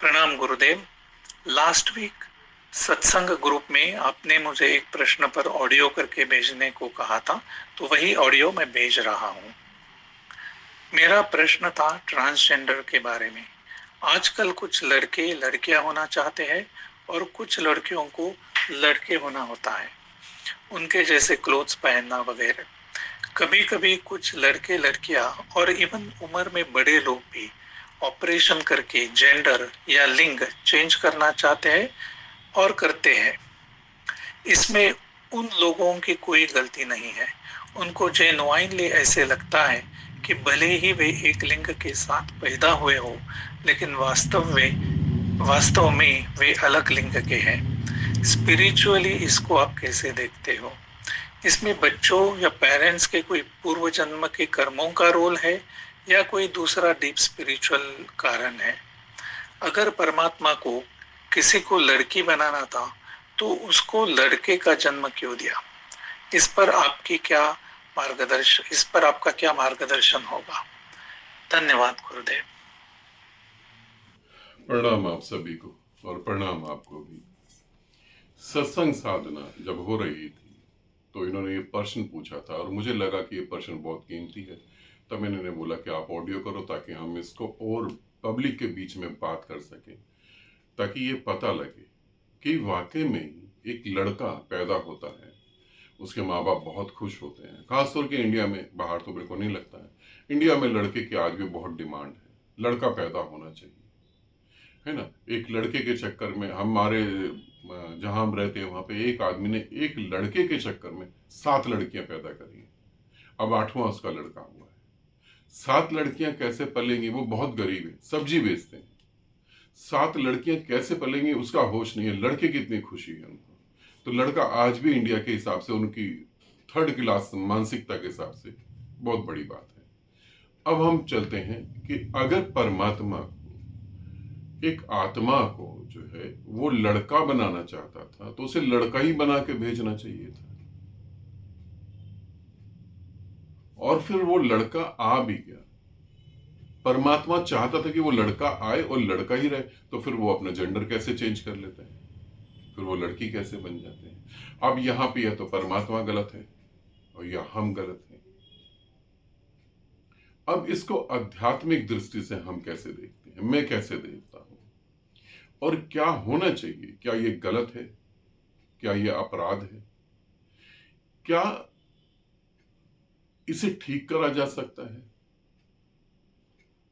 प्रणाम गुरुदेव। Last week सत्संग group में आपने मुझे एक प्रश्न पर ऑडियो करके भेजने को कहा था, तो वही ऑडियो मैं भेज रहा हूँ। मेरा प्रश्न था ट्रांसजेंडर के बारे में। आजकल कुछ लड़के लड़कियां होना चाहते हैं और कुछ लड़कियों को लड़के होना होता है, उनके जैसे क्लोथ्स पहनना वगैरह। कभी कभी कुछ लड़के लड़कियां और इवन उम्र में बड़े लोग भी ऑपरेशन करके जेंडर या लिंग चेंज करना चाहते हैं और करते हैं। इसमें उन लोगों की कोई गलती नहीं है। उनको जेन्युइनली ऐसे लगता है कि भले ही वे एक लिंग के साथ पैदा हुए हो, लेकिन वास्तव में वे अलग लिंग के हैं। स्पिरिचुअली इसको आप कैसे देखते हो? इसमें बच्चों या पेरेंट्स के कोई पूर्व जन्म के कर्मों का रोल है या कोई दूसरा डीप स्पिरिचुअल कारण है? अगर परमात्मा को किसी को लड़की बनाना था तो उसको लड़के का जन्म क्यों दिया? इस पर आपका क्या मार्गदर्शन होगा? धन्यवाद गुरुदेव। प्रणाम आप सभी को और प्रणाम आपको भी। सत्संग साधना जब हो रही थी तो इन्होंने ये प्रश्न पूछा था और मुझे लगा कि ये प्रश्न बहुत कीमती है, तब मैंने इन्हें बोला कि आप ऑडियो करो ताकि हम इसको और पब्लिक के बीच में बात कर सकें, ताकि ये पता लगे कि वाकई में ही एक लड़का पैदा होता है, उसके माँ बाप बहुत खुश होते हैं। खासतौर के इंडिया में, बाहर तो मेरे को नहीं लगता है, इंडिया में लड़के की आज भी बहुत डिमांड है। लड़का पैदा होना चाहिए, है ना। एक लड़के के चक्कर में हमारे जहां हम रहते हैं वहां पे एक आदमी ने एक लड़के के चक्कर में 7 लड़कियां पैदा करी हैं। अब 8वां उसका लड़का हुआ है। 7 लड़कियां कैसे पलेंगी? वो बहुत गरीब है, सब्जी बेचते हैं। 7 लड़कियां कैसे पलेंगी उसका होश नहीं है। लड़के की इतनी खुशी है उनको। तो लड़का आज भी इंडिया के हिसाब से, उनकी 3rd क्लास मानसिकता के हिसाब से बहुत बड़ी बात है। अब हम चलते हैं कि अगर परमात्मा एक आत्मा को जो है वो लड़का बनाना चाहता था तो उसे लड़का ही बना के भेजना चाहिए था, और फिर वो लड़का आ भी गया। परमात्मा चाहता था कि वो लड़का आए और लड़का ही रहे, तो फिर वो अपना जेंडर कैसे चेंज कर लेते हैं? फिर वो लड़की कैसे बन जाते हैं? अब यहां पे या तो परमात्मा गलत है और या हम गलत हैं। अब इसको आध्यात्मिक दृष्टि से हम कैसे देखते हैं, मैं कैसे देखता हूं, और क्या होना चाहिए? क्या ये गलत है? क्या ये अपराध है? क्या इसे ठीक करा जा सकता है?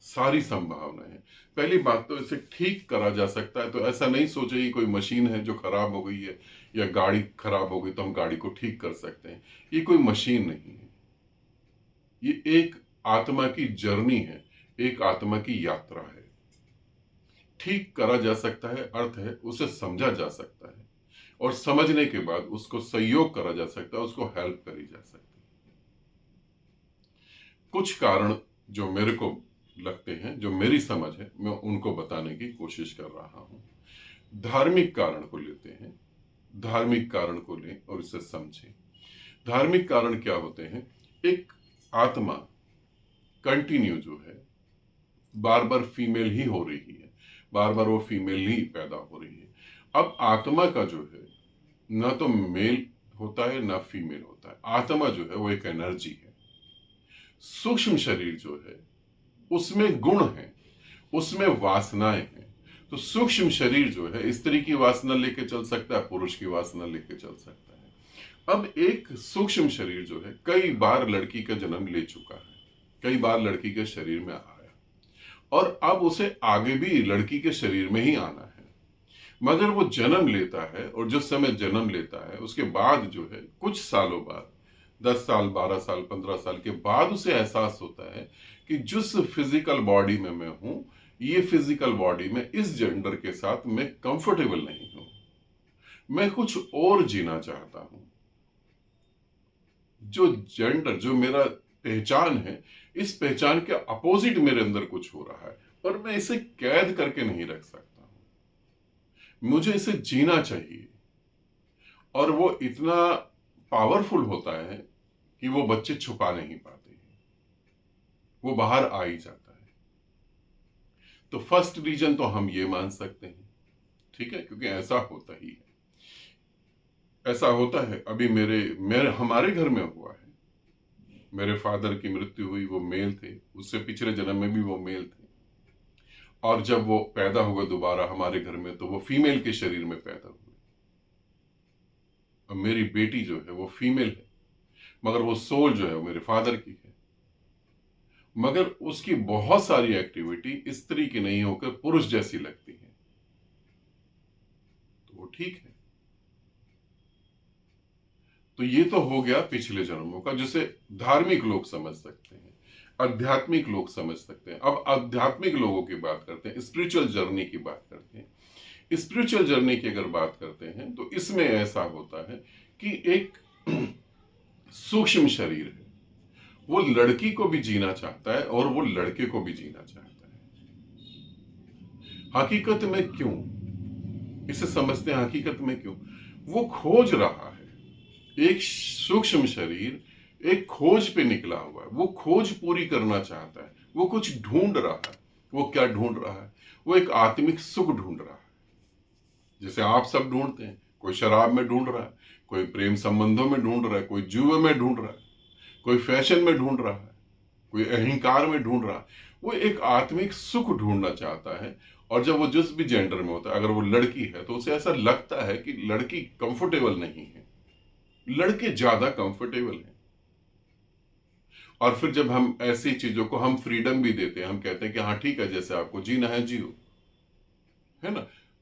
सारी संभावना है। पहली बात तो इसे ठीक करा जा सकता है, तो ऐसा नहीं सोचे कि कोई मशीन है जो खराब हो गई है या गाड़ी खराब हो गई तो हम गाड़ी को ठीक कर सकते हैं। ये कोई मशीन नहीं है, ये एक आत्मा की जर्नी है, एक आत्मा की यात्रा है। ठीक करा जा सकता है अर्थ है उसे समझा जा सकता है, और समझने के बाद उसको सहयोग करा जा सकता है, उसको हेल्प करी जा सकती है। कुछ कारण जो मेरे को लगते हैं, जो मेरी समझ है, मैं उनको बताने की कोशिश कर रहा हूं। धार्मिक कारण को लेते हैं, धार्मिक कारण को लें और इसे समझें। धार्मिक कारण क्या होते हैं? एक आत्मा कंटिन्यू जो है बार बार फीमेल ही हो रही है, बार बार वो फीमेल ही पैदा हो रही है। अब आत्मा का जो है ना तो मेल होता है ना फीमेल होता है। आत्मा जो है वो एक एनर्जी है। सूक्ष्म शरीर जो है उसमें गुण है, उसमें वासनाएं हैं। तो सूक्ष्म शरीर जो है स्त्री की वासना लेके चल सकता है, पुरुष की वासना लेके चल सकता है। अब एक सूक्ष्म शरीर जो है कई बार लड़की का जन्म ले चुका है, कई बार लड़की के शरीर में आया, और अब उसे आगे भी लड़की के शरीर में ही आना है। मगर वो जन्म लेता है, और जिस समय जन्म लेता है उसके बाद जो है कुछ सालों बाद, 10 साल, 12 साल, 15 साल के बाद उसे एहसास होता है कि जिस फिजिकल बॉडी में मैं हूं, ये फिजिकल बॉडी में इस जेंडर के साथ मैं कंफर्टेबल नहीं हूं, मैं कुछ और जीना चाहता हूं। जो जेंडर, जो मेरा पहचान है, इस पहचान के अपोजिट मेरे अंदर कुछ हो रहा है, और मैं इसे कैद करके नहीं रख सकता हूं, मुझे इसे जीना चाहिए। और वो इतना पावरफुल होता है कि वो बच्चे छुपा नहीं पाते हैं, वो बाहर आ ही जाता है। तो फर्स्ट रीजन तो हम ये मान सकते हैं, ठीक है, क्योंकि ऐसा होता ही है, ऐसा होता है। अभी मेरे मेरे हमारे घर में हुआ है, मेरे फादर की मृत्यु हुई, वो मेल थे, उससे पिछले जन्म में भी वो मेल थे, और जब वो पैदा हुए दोबारा हमारे घर में तो वो फीमेल के शरीर में पैदा हुए। अब मेरी बेटी जो है वो फीमेल है, मगर वो सोल जो है वो मेरे फादर की है, मगर उसकी बहुत सारी एक्टिविटी स्त्री की नहीं होकर पुरुष जैसी लगती है, तो वो ठीक है। तो ये तो हो गया पिछले जन्मों का, जिसे धार्मिक लोग समझ सकते हैं, आध्यात्मिक लोग समझ सकते हैं। अब आध्यात्मिक लोगों की बात करते हैं, स्पिरिचुअल जर्नी की बात करते हैं। स्पिरिचुअल जर्नी की अगर बात करते हैं तो इसमें ऐसा होता है कि एक सूक्ष्म शरीर है, वो लड़की को भी जीना चाहता है और वो लड़के को भी जीना चाहता है। हकीकत में क्यों, इसे समझते हैं, हकीकत में क्यों वो खोज रहा है। एक सूक्ष्म शरीर एक खोज पे निकला हुआ है, वो खोज पूरी करना चाहता है, वो कुछ ढूंढ रहा है। वो क्या ढूंढ रहा है? वो एक आत्मिक सुख ढूंढ रहा है, जैसे आप सब ढूंढते हैं। कोई शराब में ढूंढ रहा है, कोई प्रेम संबंधों में ढूंढ रहा है, कोई जुए में ढूंढ रहा है, कोई फैशन में ढूंढ रहा है, कोई अहंकार में ढूंढ रहा है। वो एक आत्मिक सुख ढूंढना चाहता है। और जब वो जिस भी जेंडर में होता है, अगर वो लड़की है तो उसे ऐसा लगता है कि लड़की कंफर्टेबल नहीं है, लड़के ज्यादा कंफर्टेबल हैं। और फिर जब हम ऐसी चीजों को हम फ्रीडम भी देते हैं, हम कहते हैं कि हाँ ठीक है, जैसे आपको जीना है जियो, है ना।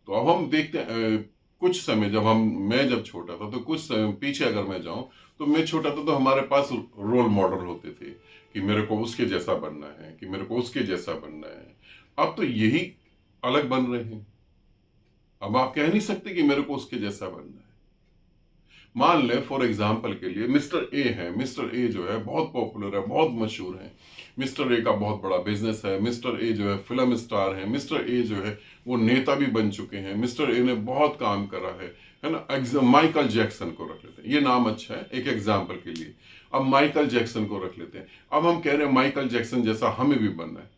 तो अब हम देखते हैं कुछ समय मैं जब छोटा था, तो कुछ समय पीछे अगर मैं जाऊं, तो मैं छोटा था तो हमारे पास रोल मॉडल होते थे कि मेरे को उसके जैसा बनना है, कि मेरे को उसके जैसा बनना है। अब तो यही अलग बन रहे हैं। अब आप कह नहीं सकते कि मेरे को उसके जैसा बनना है। मान ले फॉर एग्जाम्पल के लिए मिस्टर ए है, मिस्टर ए जो है बहुत पॉपुलर है, बहुत मशहूर है, मिस्टर ए का बहुत बड़ा बिजनेस है, मिस्टर ए जो है फिल्म स्टार है, मिस्टर ए जो है वो नेता भी बन चुके हैं, मिस्टर ए ने बहुत काम करा है ना। माइकल जैक्सन को रख लेते हैं, ये नाम अच्छा है एक एग्जाम्पल के लिए। अब माइकल जैक्सन को रख लेते हैं। अब हम कह रहे हैं माइकल जैक्सन जैसा हमें भी बनना है,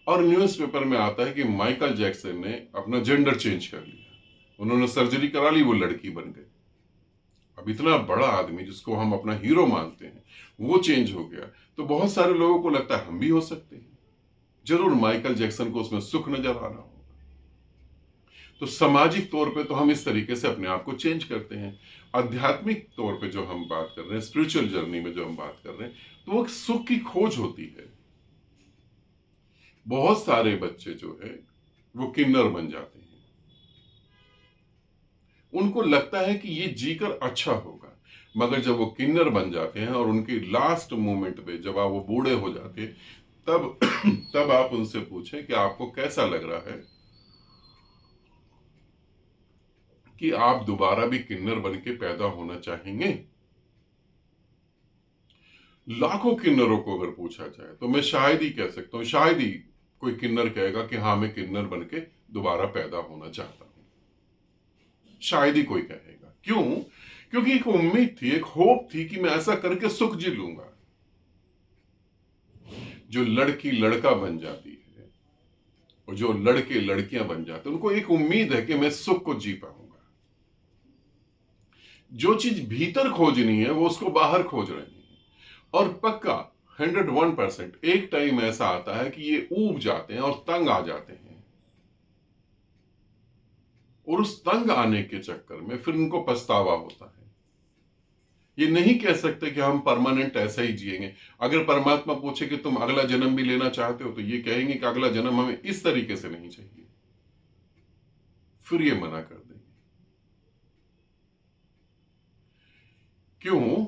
और न्यूज़पेपर में आता है कि माइकल जैक्सन ने अपना जेंडर चेंज कर लिया, उन्होंने सर्जरी करा ली, वो लड़की बन गई। अब इतना बड़ा आदमी जिसको हम अपना हीरो मानते हैं वो चेंज हो गया, तो बहुत सारे लोगों को लगता है हम भी हो सकते हैं। जरूर माइकल जैक्सन को उसमें सुख नजर आ रहा होगा। तो सामाजिक तौर पे तो हम इस तरीके से अपने आप को चेंज करते हैं। आध्यात्मिक तौर पे जो हम बात कर रहे हैं, स्पिरिचुअल जर्नी में जो हम बात कर रहे हैं, तो वो सुख की खोज होती है। बहुत सारे बच्चे जो है वो किन्नर बन जाते हैं, उनको लगता है कि ये जीकर अच्छा होगा, मगर जब वो किन्नर बन जाते हैं और उनकी लास्ट मोमेंट पे जब आप वो बूढ़े हो जाते हैं, तब तब आप उनसे पूछें कि आपको कैसा लग रहा है कि आप दोबारा भी किन्नर बन के पैदा होना चाहेंगे। लाखों किन्नरों को अगर पूछा जाए तो मैं शायद ही कह सकता हूं, शायद ही कोई किन्नर कहेगा कि हाँ मैं किन्नर बन के दोबारा पैदा होना चाहता हूं। शायद ही कोई कहेगा। क्यों? क्योंकि एक उम्मीद थी, एक होप थी कि मैं ऐसा करके सुख जी लूंगा। जो लड़की लड़का बन जाती है और जो लड़के लड़कियां बन जाते हैं, उनको एक उम्मीद है कि मैं सुख को जी पाऊंगा। जो चीज भीतर खोजनी है वो उसको बाहर खोज रहे हैं। और पक्का 101% एक टाइम ऐसा आता है कि ये ऊब जाते हैं और तंग आ जाते हैं, और उस तंग आने के चक्कर में फिर उनको पछतावा होता है। ये नहीं कह सकते कि हम परमानेंट ऐसा ही जिएंगे। अगर परमात्मा पूछे कि तुम अगला जन्म भी लेना चाहते हो, तो ये कहेंगे कि अगला जन्म हमें इस तरीके से नहीं चाहिए, फिर ये मना कर देंगे। क्यों?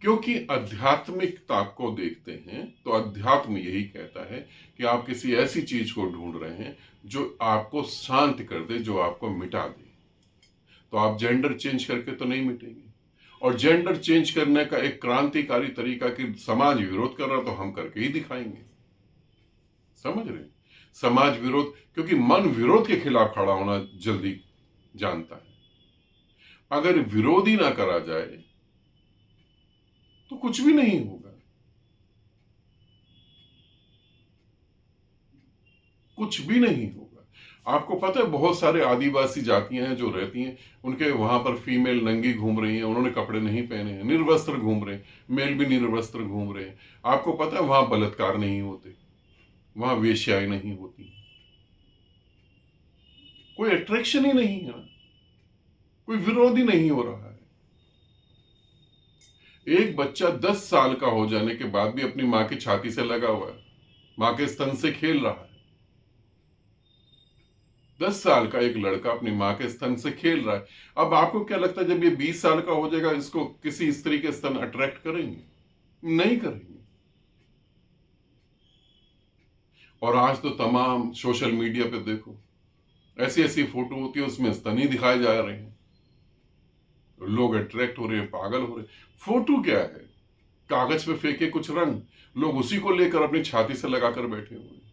क्योंकि आध्यात्मिकता को देखते हैं तो अध्यात्म यही कहता है कि आप किसी ऐसी चीज को ढूंढ रहे हैं जो आपको शांत कर दे, जो आपको मिटा दे। तो आप जेंडर चेंज करके तो नहीं मिटेंगे, और जेंडर चेंज करने का एक क्रांतिकारी तरीका कि समाज विरोध कर रहा तो हम करके ही दिखाएंगे। समझ रहे? समाज विरोध, क्योंकि मन विरोध के खिलाफ खड़ा होना जल्दी जानता है। अगर विरोध ही ना करा जाए तो कुछ भी नहीं होगा। कुछ भी नहीं होगा। आपको पता है बहुत सारे आदिवासी जातियां हैं जो रहती हैं, उनके वहां पर फीमेल नंगी घूम रही हैं, उन्होंने कपड़े नहीं पहने हैं, निर्वस्त्र घूम रहे हैं, मेल भी निर्वस्त्र घूम रहे हैं। आपको पता है वहां बलात्कार नहीं होते, वहां वेश्याएं नहीं होती, कोई अट्रैक्शन ही नहीं है, कोई विरोध ही नहीं हो रहा है। एक बच्चा 10 साल का हो जाने के बाद भी अपनी मां की छाती से लगा हुआ है, मां के स्तन से खेल रहा है। 10 साल का एक लड़का अपनी मां के स्तन से खेल रहा है। अब आपको क्या लगता है जब ये 20 साल का हो जाएगा इसको किसी स्त्री के स्तन अट्रैक्ट करेंगे? नहीं करेंगे। और आज तो तमाम सोशल मीडिया पे देखो, ऐसी ऐसी फोटो होती है उसमें स्तन ही दिखाए जा रहे हैं, लोग अट्रैक्ट हो रहे हैं, पागल हो रहे हैं। फोटो क्या है? कागज पे फेंके कुछ रंग, लोग उसी को लेकर अपनी छाती से लगाकर बैठे हुए हैं।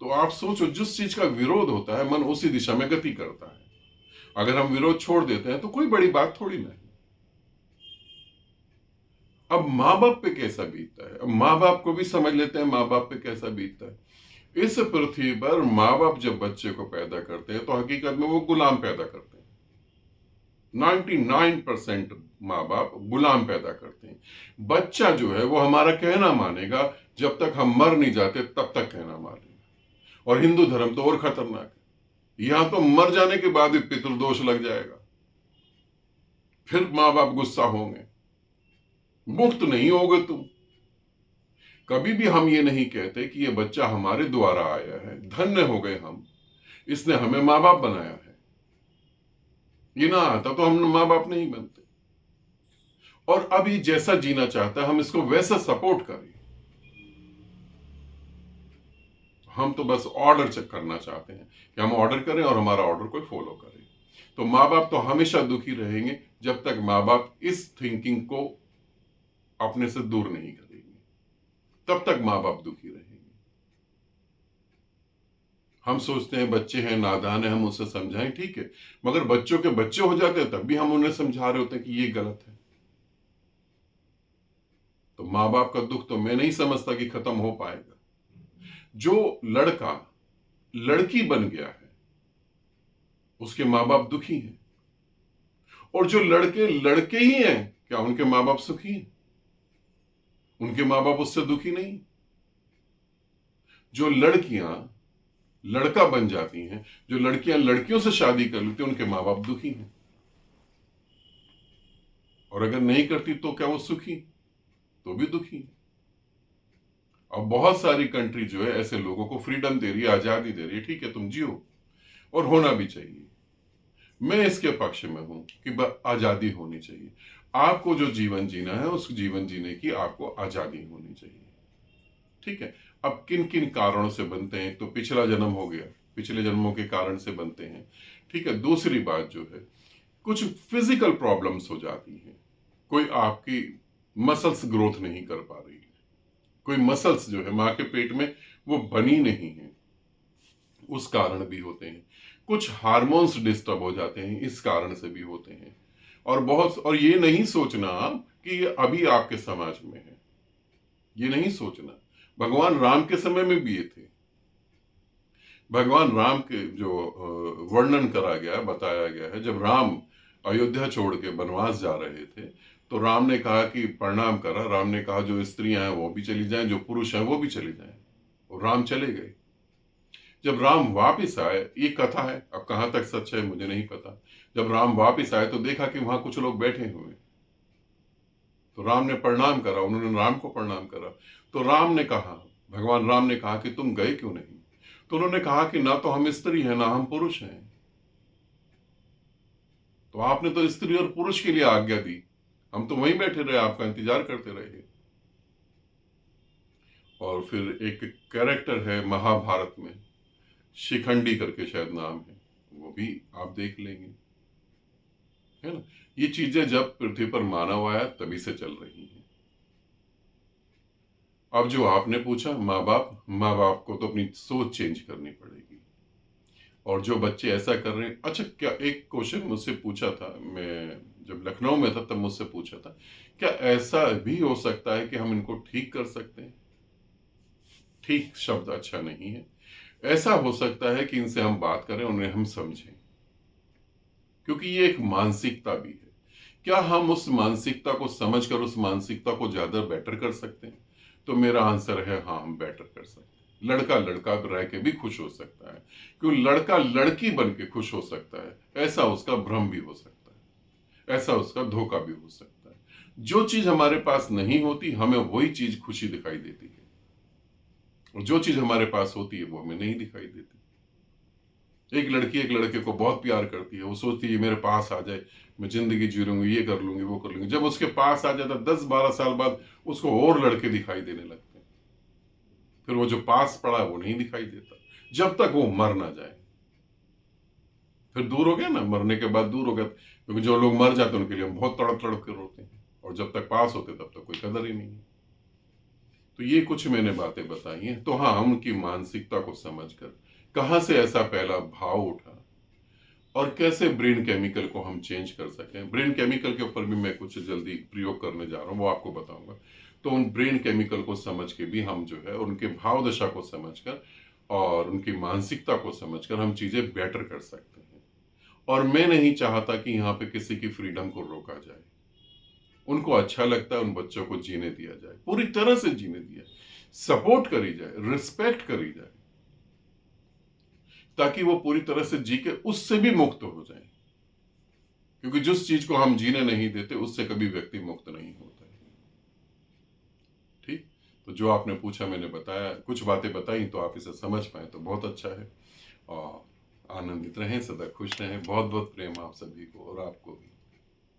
तो आप सोचो, जिस चीज का विरोध होता है मन उसी दिशा में गति करता है। अगर हम विरोध छोड़ देते हैं तो कोई बड़ी बात थोड़ी नहीं। अब माँ बाप पे कैसा बीतता है, अब माँ बाप को भी समझ लेते हैं माँ बाप पे कैसा बीतता है। इस पृथ्वी पर माँ बाप जब बच्चे को पैदा करते हैं तो हकीकत में वो गुलाम पैदा करते हैं। 99% माँ बाप गुलाम पैदा करते हैं। बच्चा जो है वो हमारा कहना मानेगा, जब तक हम मर नहीं जाते तब तक कहना मानेगा। और हिंदू धर्म तो और खतरनाक है, यहां तो मर जाने के बाद भी पितृदोष लग जाएगा, फिर माँ बाप गुस्सा होंगे, मुक्त नहीं होगे तुम। कभी भी हम ये नहीं कहते कि ये बच्चा हमारे द्वारा आया है, धन्य हो गए हम, इसने हमें माँ बाप बनाया है। ये ना आता तो हम माँ बाप नहीं बनते। और अब ये जैसा जीना चाहता है हम इसको वैसा सपोर्ट करें। हम तो बस ऑर्डर चेक करना चाहते हैं कि हम ऑर्डर करें और हमारा ऑर्डर कोई फॉलो करे। तो माँ बाप तो हमेशा दुखी रहेंगे जब तक माँ बाप इस थिंकिंग को अपने से दूर नहीं करेंगे, तब तक माँ बाप दुखी रहेंगे। हम सोचते हैं बच्चे हैं, नादान है, हम उसे समझाएं, ठीक है, मगर बच्चों के बच्चे हो जाते हैं तब भी हम उन्हें समझा रहे होते हैं कि ये गलत है। तो माँ बाप का दुख तो मैं नहीं समझता कि खत्म हो पाएगा। जो लड़का लड़की बन गया है उसके माँ बाप दुखी हैं, और जो लड़के लड़के ही हैं क्या उनके माँ बाप सुखी हैं? उनके माँ बाप उससे दुखी नहीं। जो लड़कियां लड़का बन जाती हैं, जो लड़कियां लड़कियों से शादी कर लेती हैं, उनके माँ बाप दुखी हैं। और अगर नहीं करती तो क्या वो सुखी? तो भी दुखी है। अब बहुत सारी कंट्री जो है ऐसे लोगों को फ्रीडम दे रही है, आजादी दे रही है, ठीक है तुम जियो, और होना भी चाहिए। मैं इसके पक्ष में हूं कि आजादी होनी चाहिए। आपको जो जीवन जीना है उस जीवन जीने की आपको आजादी होनी चाहिए, ठीक है। अब किन किन कारणों से बनते हैं, तो पिछला जन्म हो गया, पिछले जन्मों के कारण से बनते हैं, ठीक है। दूसरी बात जो है, कुछ फिजिकल प्रॉब्लम्स हो जाती हैं। कोई आपकी मसल्स ग्रोथ नहीं कर पा रही है, कोई मसल्स जो है मां के पेट में वो बनी नहीं है, उस कारण भी होते हैं। कुछ हार्मोन्स डिस्टर्ब हो जाते हैं, इस कारण से भी होते हैं। और ये नहीं सोचना कि ये अभी आपके समाज में है, ये नहीं सोचना। भगवान राम के समय में भी ये थे। भगवान राम के जो वर्णन करा गया, बताया गया है, जब राम अयोध्या छोड़ के वनवास जा रहे थे तो राम ने कहा कि प्रणाम करा, राम ने कहा जो स्त्रियां हैं वो भी चली जाएं, जो पुरुष हैं वो भी चले जाएं, और राम चले गए। जब राम वापिस आए, ये कथा है, अब कहां तक सच है मुझे नहीं पता, जब राम वापिस आए तो देखा कि वहां कुछ लोग बैठे हुए, तो राम ने प्रणाम करा, उन्होंने राम को प्रणाम करा। तो राम ने कहा, भगवान राम ने कहा कि तुम गए क्यों नहीं? तो उन्होंने कहा कि ना तो हम स्त्री हैं ना हम पुरुष हैं। तो आपने तो स्त्री और पुरुष के लिए आज्ञा दी, हम तो वहीं बैठे रहे, आपका इंतजार करते रहे। और फिर एक कैरेक्टर है महाभारत में, शिखंडी करके शायद नाम है, वो भी आप देख लेंगे, है ना। ये चीजें जब पृथ्वी पर मानव आया तभी से चल रही हैं। अब जो आपने पूछा, माँ बाप को तो अपनी सोच चेंज करनी पड़ेगी। और जो बच्चे ऐसा कर रहे हैं, अच्छा, क्या एक क्वेश्चन मुझसे पूछा था, मैं जब लखनऊ में था तब मुझसे पूछा था, क्या ऐसा भी हो सकता है कि हम इनको ठीक कर सकते हैं? ठीक शब्द अच्छा नहीं है। ऐसा हो सकता है कि इनसे हम बात करें, उन्हें हम समझें, क्योंकि ये एक मानसिकता भी है। क्या हम उस मानसिकता को समझकर उस मानसिकता को ज्यादा बेटर कर सकते हैं? तो मेरा आंसर है हाँ, हम बेटर कर सकते हैं। लड़का लड़का रह के भी खुश हो सकता है, क्यों लड़का लड़की बन के खुश हो सकता है, ऐसा उसका भ्रम भी हो सकता है, ऐसा उसका धोखा भी हो सकता है। जो चीज हमारे पास नहीं होती, हमें वही चीज खुशी दिखाई देती है, और जो चीज हमारे पास होती है वो हमें नहीं दिखाई देती। एक लड़की एक लड़के को बहुत प्यार करती है, वो सोचती है मेरे पास आ जाए, मैं जिंदगी जी लूंगी, ये कर लूंगी, वो कर लूंगी। जब उसके पास आ जाता 10-12 साल बाद उसको और लड़के दिखाई देने लगते हैं, फिर वो जो पास पड़ा है वो नहीं दिखाई देता, जब तक वो मर ना जाए। फिर दूर हो गया ना, मरने के बाद दूर हो गया, क्योंकि जो लोग मर जाते हैं उनके लिए हम बहुत तड़प तड़प के रोते हैं, और जब तक पास होते तब तक कोई कदर ही नहीं है। तो ये कुछ मैंने बातें बताई हैं। तो हाँ, हम उनकी मानसिकता को समझकर कहाँ से ऐसा पहला भाव उठा और कैसे ब्रेन केमिकल को हम चेंज कर सकें। ब्रेन केमिकल के ऊपर भी मैं कुछ जल्दी प्रयोग करने जा रहा हूँ, वो आपको बताऊंगा। तो उन ब्रेन केमिकल को समझ के भी हम जो है उनके भाव दशा को समझकर और उनकी मानसिकता को समझकर हम चीजें बेटर कर सकते हैं। और मैं नहीं चाहता कि यहाँ पे किसी की फ्रीडम को रोका जाए। उनको अच्छा लगता है, उन बच्चों को जीने दिया जाए, पूरी तरह से जीने दिया जाए, सपोर्ट करी जाए, रिस्पेक्ट करी जाए, ताकि वो पूरी तरह से जी के उससे भी मुक्त हो जाए। क्योंकि जिस चीज को हम जीने नहीं देते उससे कभी व्यक्ति मुक्त नहीं होता है। ठीक, तो जो आपने पूछा मैंने बताया, कुछ बातें बताई, तो आप इसे समझ पाए तो बहुत अच्छा है। और आनंदित रहें, सदा खुश रहें। बहुत बहुत प्रेम आप सभी को और आपको भी।